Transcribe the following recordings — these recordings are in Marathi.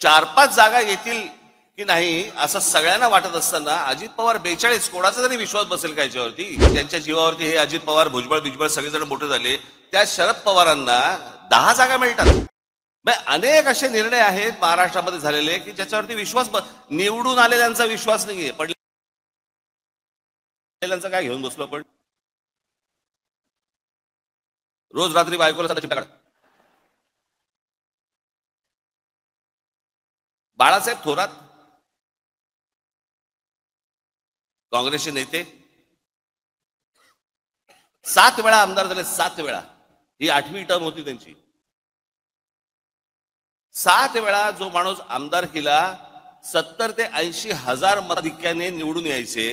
4-5 जागा येतील की नाही असं सगळ्यांना वाटत असताना अजित पवार 42 कोणाचा तरी विश्वास बसेल का याच्यावरती? त्यांच्या जीवावरती हे अजित पवार भुजबळ सगळेजण मोठे झाले, त्या शरद पवारांना 10 जागा मिळतात. अनेक असे निर्णय आहेत महाराष्ट्रामध्ये झालेले की ज्याच्यावरती विश्वास निवडून आलेल्यांचा विश्वास नाहीये, पडलेल्यांचा काय घेऊन बसलो आपण? रोज रात्री बायकोला चिट्टा काढ. बाळासाहेब थोरात काँग्रेसचे नेते 7 वेळा आमदार झाले, 7 वेळा. ही 8वी टर्म होती त्यांची. 7 वेळा जो माणूस आमदार केला 70 ते 80 हजार मताधिक्याने निवडून यायचे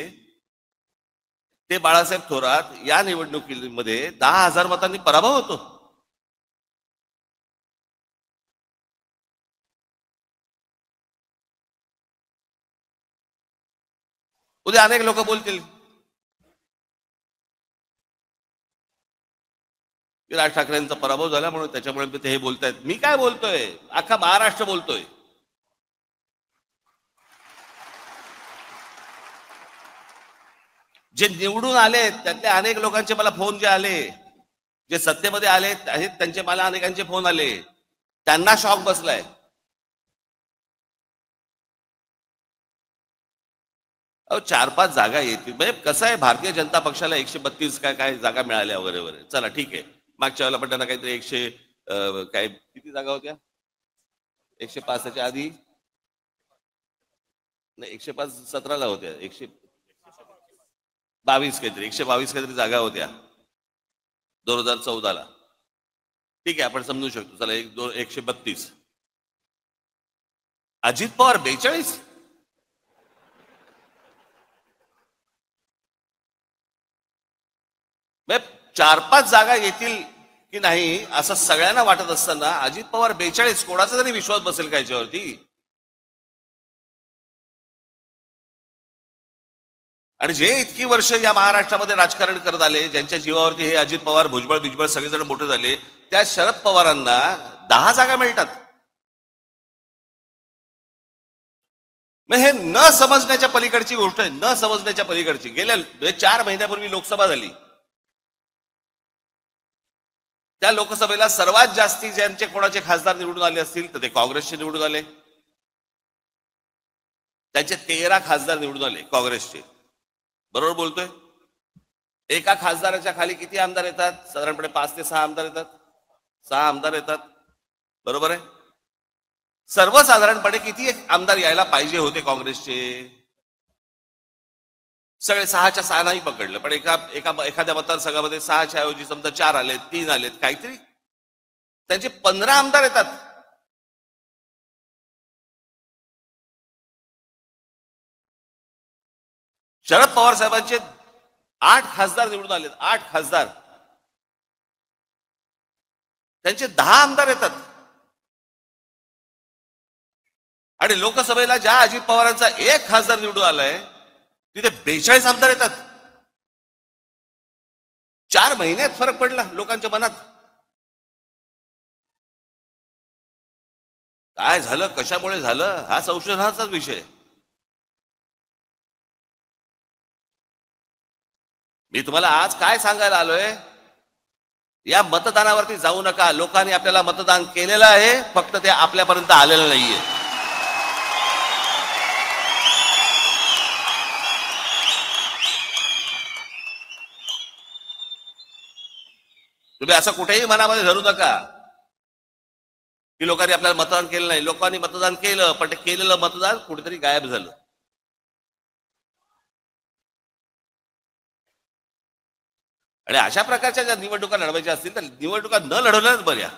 ते बाळासाहेब थोरात या निवडणुकीमध्ये 10,000 मतांनी पराभव होतो. उद्या अनेक लोक बोलतील की राज ठाकरेंचा पराभव झाला म्हणून त्याच्यामुळे ते हे बोलतायत. मी काय बोलतोय? अख्खा महाराष्ट्र बोलतोय. जे निवडून आले त्यातल्या अनेक लोकांचे मला फोन जे आले, जे सत्तेमध्ये आले आहेत त्यांचे मला अनेकांचे फोन आले, त्यांना शॉक बसलाय. अहो 4-5 जागा येतील म्हणजे कसं आहे, भारतीय जनता पक्षाला 132 काय जागा मिळाल्या वगैरे वगैरे, चला ठीक आहे. मागच्या वेळेला पण त्यांना काहीतरी 100 काय किती जागा होत्या? 105 आधी नाही, 105 17ला होत्या, 122 काहीतरी 122 काहीतरी जागा होत्या 2014ला. ठीक आहे, आपण समजू शकतो. चला 132. अजित पवार 42. म्हणजे 4-5 जागा येतील की नाही असं सगळ्यांना वाटत असताना अजित पवार 42 कोणाचा तरी विश्वास बसेल का याच्यावरती? आणि जे इतकी वर्ष या महाराष्ट्रामध्ये राजकारण करत आले, ज्यांच्या जीवावरती हे अजित पवार भुजबळ सगळेजण मोठे झाले, त्या शरद पवारांना 10 जागा मिळतात. हे न समजण्याच्या पलीकडची गोष्ट आहे, न समजण्याच्या पलीकडची. गेल्या 4 महिन्यापूर्वी लोकसभा झाली. त्या लोकसभेला सर्वात जास्ती ज्यांचे कोणाचे खासदार निवडून आले असतील तर ते काँग्रेसचे निवडून आले. त्यांचे 13 खासदार निवडून आले काँग्रेसचे. बरोबर बोलतोय? एका खासदाराच्या खाली किती आमदार येतात? साधारणपणे 5 ते 6 आमदार येतात. 6 आमदार येतात, बरोबर आहे. सर्वसाधारणपणे किती आमदार यायला पाहिजे होते काँग्रेसचे? सगळे 6च्या 6 नाही पकडलं, पण एखाद्या मतदारसंघामध्ये 6च्या ऐवजी समजा 4 आलेत, 3 आलेत, काहीतरी त्यांचे 15 आमदार येतात. शरद पवार साहेबांचे 8 खासदार निवडून आलेत, 8 खासदार. त्यांचे 10 आमदार येतात. आणि लोकसभेला ज्या अजित पवारांचा 1 खासदार निवडून आलाय तिथे 42 आमदार येतात. 4 महिन्यात फरक पडला लोकांच्या मनात. काय झालं, कशामुळे झालं, हा संशोधनाचाच विषय. मी तुम्हाला आज काय सांगायला आलोय, या मतदानावरती जाऊ नका. लोकांनी आपल्याला मतदान केलेलं आहे, फक्त ते आपल्यापर्यंत आलेलं नाहीये. तुम्ही असं कुठेही मनामध्ये धरू नका की लोकांनी आपल्याला मतदान केलं नाही. लोकांनी मतदान केलं, पण ते केलेलं मतदान कुठेतरी गायब झालं. आणि अशा प्रकारच्या ज्या निवडणुका लढवायच्या असतील तर निवडणुका न लढवल्याच बऱ्या.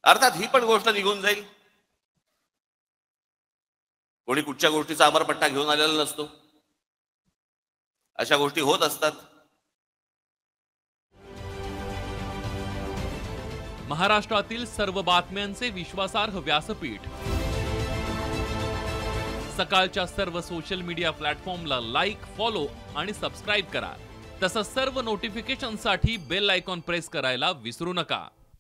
अर्थात ही पण गोष्ट निघून जाईल. कोणी कुठच्या गोष्टीचा अमरपट्टा घेऊन आलेला नसतो. अशा गोष्टी होत असतात. महाराष्ट्रातील सर्व बातम्यांचे विश्वासार्ह व्यासपीठ. सकाळच्या सर्व सोशल मीडिया प्लॅटफॉर्मला लाईक, फॉलो आणि सबस्क्राईब करा. तसंच सर्व नोटिफिकेशनसाठी बेल आयकॉन प्रेस करायला विसरू नका.